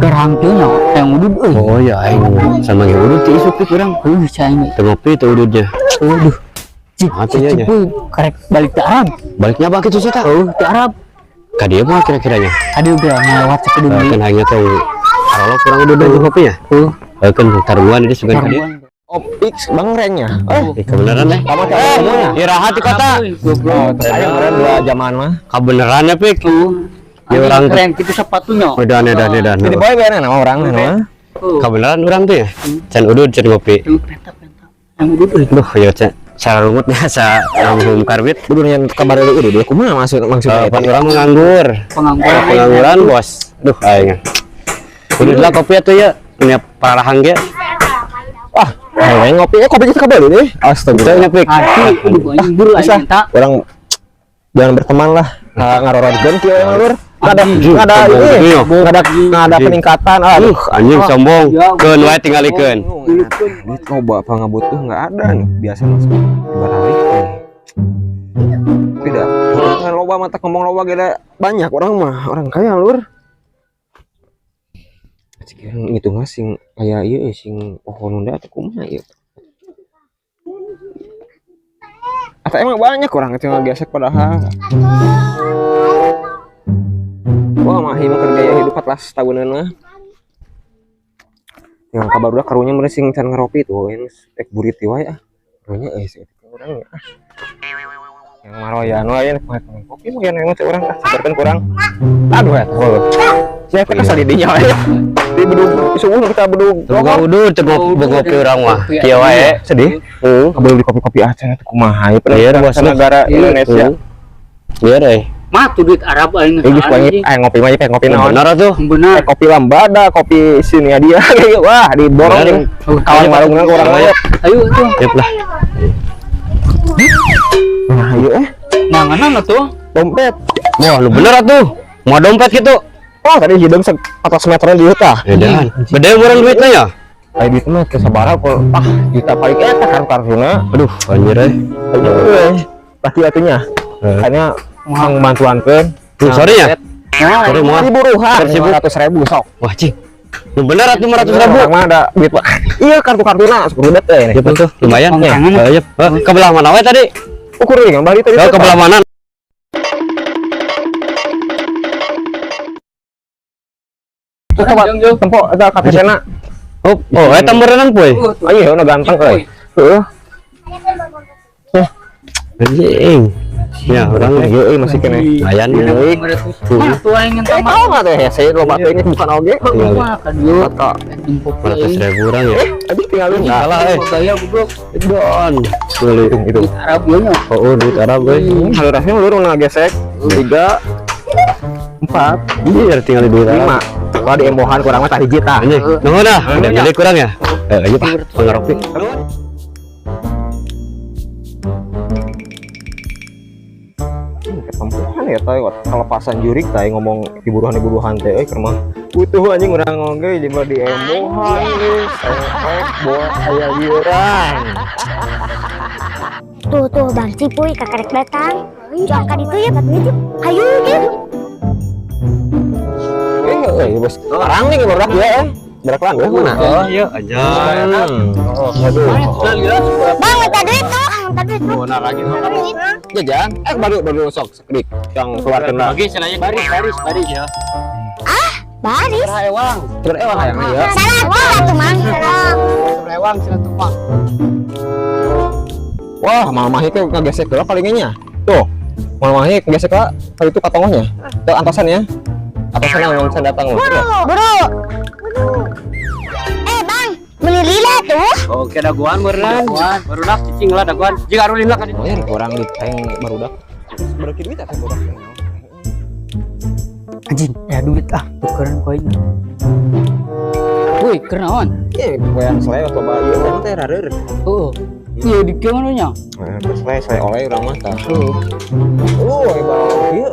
gerang tuh nya yang udud euy. Oh ya aing sama yang udud ti isuk kurang. Cai. Teu ngopi teu ududnya. Waduh. Artinya nya. Karek balik ke Arab. Baliknya bang kitu sia tah. Ke Arab. Ka dieu mah kira-kiranya. Aduh udah ngelewat sekedung. Kan hanya teh kalau kurang udud dan kopi ya. Kan taruhan ini sugan ka dieu. Opix bang rennya. Kebenaran deh. Kamu semuanya. Irahat di kota. Saya kemarin 2 jaman mah. Kebenaran ya pik. Ya orang keren gitu sepatunya. edan. Jadi boy bener nama orang mah. Kebenaran orang tuh ya. Can udud can ngopi. Pentap. Yang udud euy. Duh ya cara lumut biasa ngomong karbit. Udah yang kabar dulu dia kumaha maksudnya Pan orang menganggur. Pengangguran bos. Duh aing. Udah lah kopi atuh ya. Punya parahang ge. Wah, ngopi kita kabar deh. Astaga. Saya pik. Aduh anjing buru aing minta. Orang jangan berteman lah. Ngarororkeun kieu yang lur. Enggak ada peningkatan. Aduh, anjing sombong. Keun wae tinggalikeun. Duit loba apa ngabutuh enggak ada nih. Biasa masuk dibalik. Tidak. Kan loba mata ngomong loba gede banyak orang mah. Orang kaya lur. Sekian itu sing kayak ieu sing pohon unda teh kumaha ieu. Atau emang banyak orang itu ngegesek padahal. Wah mahi mah kerja hidup 14 tahunan mah. Yang kabar udah karunya meresing can ngeropi tuh yang tek buriti wae ah. Karunya sih orang ya. Yang maroyan wae kopi mah yang emang orang sabarkan kurang. Aduh ya. Saya kesal di dinya wae. Di bedug subuh kita bedug. Boga udud teu ngopi urang mah. Kieu wae. Sedih. Kabel di kopi-kopi Aceh teh kumaha Biar bos negara Indonesia. Biar euy. Mah tuh duit Arab aing. Geus banyak ngopi mah kayak ngopi naon. Benar tuh. Bener. Kopi Lambada, kopi sini dia. Wah, diborong nih. Kawan warungna kurang banyak. Ayo tuh. Sip lah. Nah, ayo Nanganan atuh. dompet. Wah, lu bener atuh. Mau dompet gitu. Oh, tadi hidung atas meteran di hutan. Edan. Gede urang duitnya ya? Kayak duit mah ke sabaraha kok juta paling eta kartu-kartuna. Aduh, anjir euy. Pasti atunya. Kayaknya mau bantuankeun. Sorry ya. Sorry mau. Buruhan 500.000 sok. Wah, cing. Lu bener atuh 500.000. Mah ada duit Pak. Iya, kartu-kartuna 10 det teh. Ya betul, lumayan ya. Ayo, ke belah mana wae tadi? Ukur yang bari tadi. Ke belah mana? Tempo eta kakesena. Oh, eta meureunang poe. Ayo udah ganteng euy. Heeh. Anjing. Ya, orang Euy masih kene. lumayan euy. Mah tuh aing ngenta mah. Tahu enggak teh saya loba teh ini bukan oge. Mah kan yuk. Kata 400.000 orang ya. tadi tinggalin enggak. Salah Gaya goblok. Don. Itu. Arab nya. Oh, duit Arab euy. Halurasnya lur ngagesek 3 4 Iya, tinggal di duit Arab. 5. Kalau di embohan kurang mah tah hiji tah. Anjing. Nunggu dah, udah jadi kurang ya? Ayo Pak, pengaropi. Ketempuhan ya teh kelepasan jurik teh ngomong diburuhan teh keur mah butuh anjing urang ngongge di di embohan geus boa aya lieuran. Tuh Bang Cipuy kakarek datang. Angkat itu ya batu itu. Ayo gitu. Bos. Orang nih baru ya. Beraklan ya mana? Oh, iya aja. Aduh. Bang, tadi itu, tadi itu. Mana lagi? Jajan. Baru sok sekrik yang keluarkan Lagi cenanya baris ya. Baris. Ewang. Tur ewang hayang ya. Salah tuh Mang. Rewang cenah tuh Mang. Wah, mama itu ngegesek lah palingnya. Tuh. Mama itu ngegesek lah kali itu katongohnya. Tuh antosannya. Atasan yang saya datang loh. Buru. Bang, beli lila tuh. Oke, daguan berenang. Barudak cicing lah daguan. Jika arulin lah kan itu. Oh ya, orang di tank barudak. Berarti duit atau barudak? Anjing, ya duit tukeran koin. Woi, kenaon? Iya, koyan saya coba ieu kan teh rarer. Oh. Iya di kemana nya? Nah, terus saya oleh urang mah tah. Oh. Ibarat ieu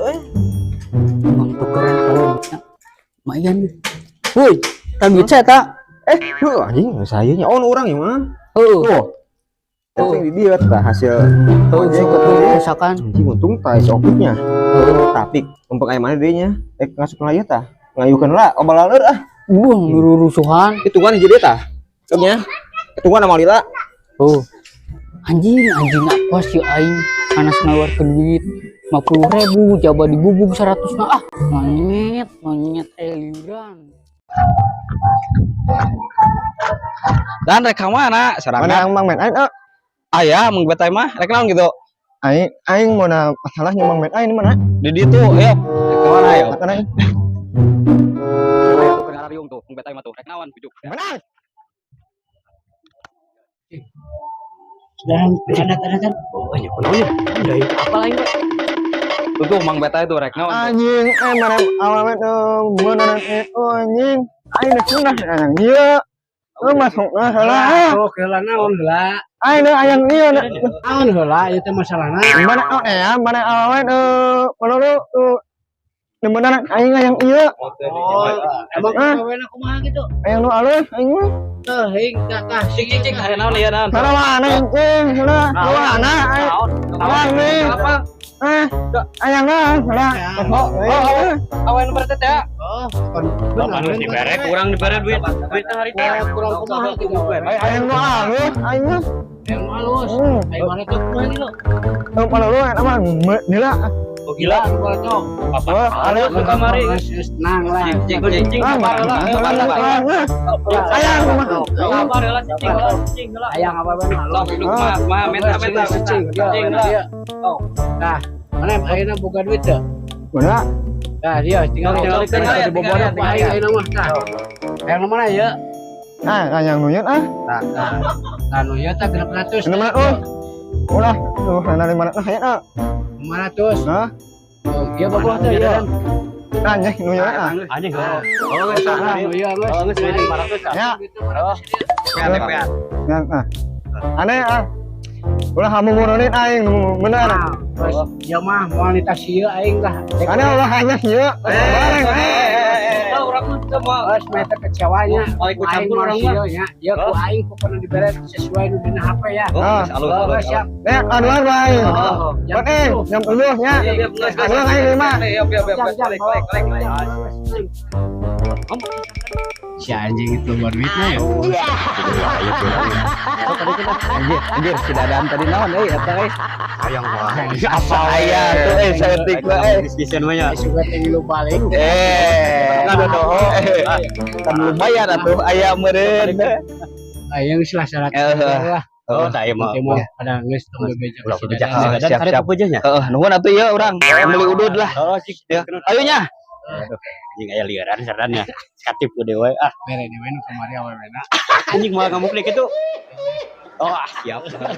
Emang tukeran koin. Lumayan. Woi, tak bisa tak? anjing saya nya orang ya mah. Oh. Tapi di dia tah hasil Anjing ketemu misalkan. anjing untung tah opiknya. Tapi umpuk aya mana dinya ngasup layar tah. Ngayukeun lah obalaleur Buang rusuhan. Hitungan jadi tah. Kayaknya hitungan sama Lila. Oh. Anjing apa sih aing panas nawarkeun duit 50.000 coba dibubung 100 nah monyet liuran. Dan rek mana? Mana Serangan. yang Mang Men aing Aya mung betai mah rek naon gitu. aing mau na masalahnya Mang Men aing mana? Di ditu ayo. Rek mana ayo? Mana aing? Ayo tuh kenarium tuh mung betai mah tuh rek naon bujuk. Mana? Dan ada Banyak penanya. Dari apa lagi? Tuh mang betai tuh rek naon. Anjing mana awalnya tuh beneran itu anjing. Aing udah sunah yang dia. Masuk salah. oh keula naon heula Aing udah ayang dia. naon heula ieu teh masalahna Mana mana awalnya tuh menurut tuh beneran aing ayang iya. emang kawena kumaha gitu Ayang lu alus aing mah. teuing tah Cing hari naon ya naon. Mana mana anjing? Mana? Awang nih. Ayang lah. Awan bertet ya. oh Bapak nu dibere kurang dibere duit. Duit hari teh. kurang kumaha gitu Ayang lu alus aing mah. yang halus ayo mana tuh kumaha gitu Mana lu enak mah nila. Oh gila. tuh Apa? Alus ke kamari. tenang lah Cing Ayang mah. Kabar lah cing lah. ayang apa bener Sok hidup mah menta cing lah. nah mana ayeuna boga duit teh Mana? nah dia tinggal Tinggal bobor apa ayeuna mah tah yang mana ya Ayang nuyut nah nu ya tah 600 Ini mana tuh? Ulah, tuh dari mana tuh hayat 500 Hah? oh iya bagus teh ya Anjing nuyut Anjing gak. Oh nah nu ya geus Oh geus 500. Ya, Peat. nah. Aneh Ulah kamu ngurunin aing bener. terus ya mah kualitas ieu aing lah Aneh ulah hanya ieu. Orang mah semua. Bos meta kecewanya Oh, ikut campur orang mah. ya ya ku aing ku pernah dibere sesuai nu dina HP ya Alus. siap Nek aduan bae. oh Buat jam 10 nya. Aduan aing 5. si anjing itu buat duitnya ya Anjir si dadaan tadi naon eta Sayang banget. Apa aya tuh setik bae. Diskusian mah ya. suka tinggi lu balik Kan lumayan atuh aya meureun. aing salah syarat lah Oh, tak mah. mau pada geus tong bebeja Ulah si beja. Dadan. siap, Dan siap. ada pejahnya. Nuhun atuh ieu urang beli udud lah. Oh, cik. Ya. Ayo nya. Anjing aya liaran sarannya. Skatip ku dewe. Ah, bere di mana kemari awe bena anjing mah kamu klik itu. Oh, siap. Siap.